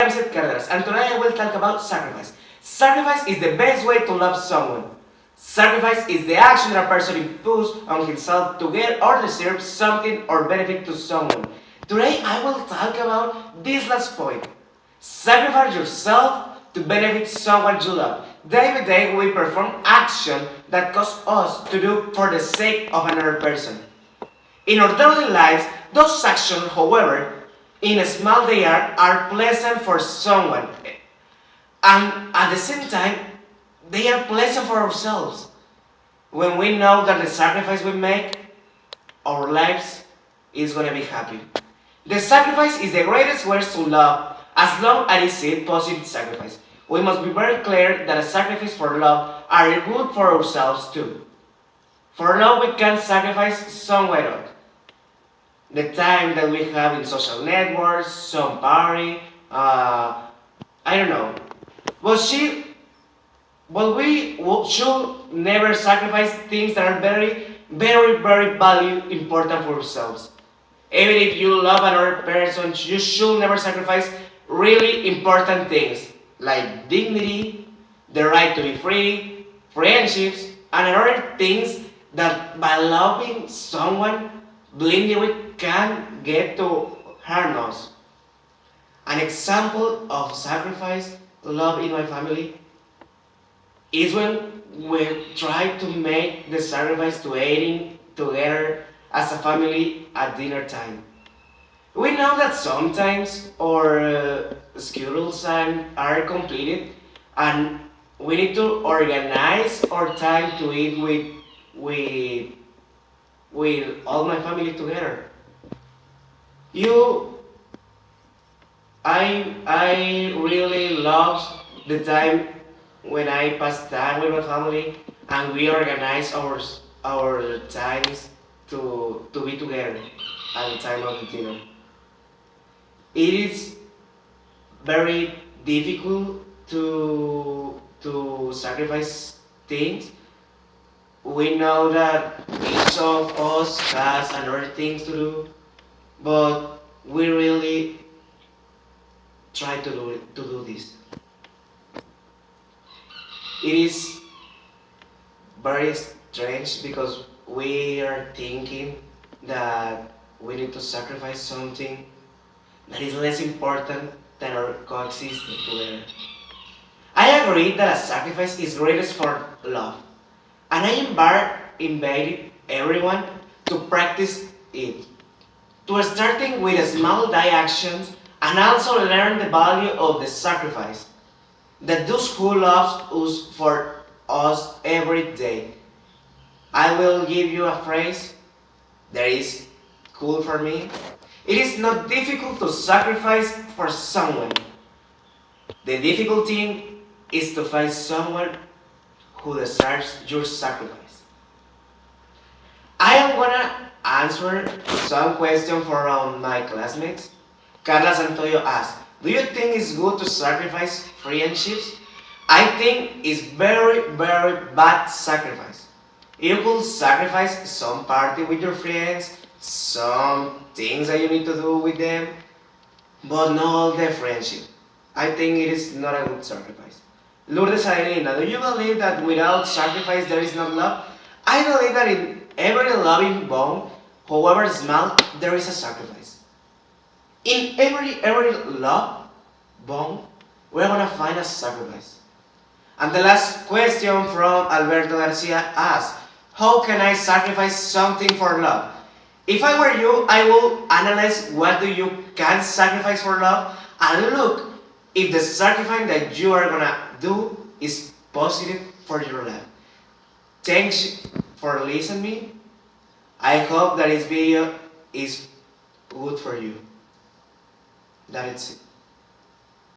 I'm Seth Cárdenas, and today I will talk about sacrifice. Sacrifice is the best way to love someone. Sacrifice is the action that a person imputs on himself to get or deserve something or benefit to someone. Today I will talk about this last point. Sacrifice yourself to benefit someone you love. Day by day we perform action that cause us to do for the sake of another person. In our daily lives, those actions, however, in small they are pleasant for someone. And at the same time, they are pleasant for ourselves. When we know that the sacrifice we make, our lives is going to be happy. The sacrifice is the greatest way to love, as long as it is positive sacrifice. We must be very clear that a sacrifice for love are good for ourselves too. For love we can sacrifice somewhere else. The time that we have in social networks, some party, I don't know. But we should never sacrifice things that are very, very, very important for ourselves. Even if you love another person, you should never sacrifice really important things like dignity, the right to be free, friendships, and other things that by loving someone blindly can get to harm us. An example of sacrifice, love in my family, is when we try to make the sacrifice to eating together as a family at dinner time. We know that sometimes our schedules are completed and we need to organize our time to eat with all my family together. You, I really love the time when I pass time with my family and we organize our times to be together at the time of the dinner. It is very difficult to sacrifice things. We know that each of us has another things to do, but we really try to do this. It is very strange because we are thinking that we need to sacrifice something that is less important than our coexisting together. I agree that a sacrifice is greatest for love, and I invited everyone to practice it. To starting with small day actions and also learn the value of the sacrifice that those who loves us for us every day. I will give you a phrase that is cool for me. It is not difficult to sacrifice for someone. The difficult thing is to find someone who deserves your sacrifice. I am gonna answer some question from my classmates. Carla Santoyo asked, do you think it's good to sacrifice friendships? I think it's very, very bad sacrifice. You could sacrifice some party with your friends, some things that you need to do with them, but not all the friendship. I think it is not a good sacrifice. Lourdes Adelina, do you believe that without sacrifice there is not love? I believe that in every loving bond, however small, there is a sacrifice. In every love bond, we're gonna find a sacrifice. And the last question from Alberto Garcia asks, how can I sacrifice something for love? If I were you, I will analyze what do you can sacrifice for love and look if the sacrifice that you are gonna do is positive for your life. Thanks for listening. I hope that this video is good for you. That is it.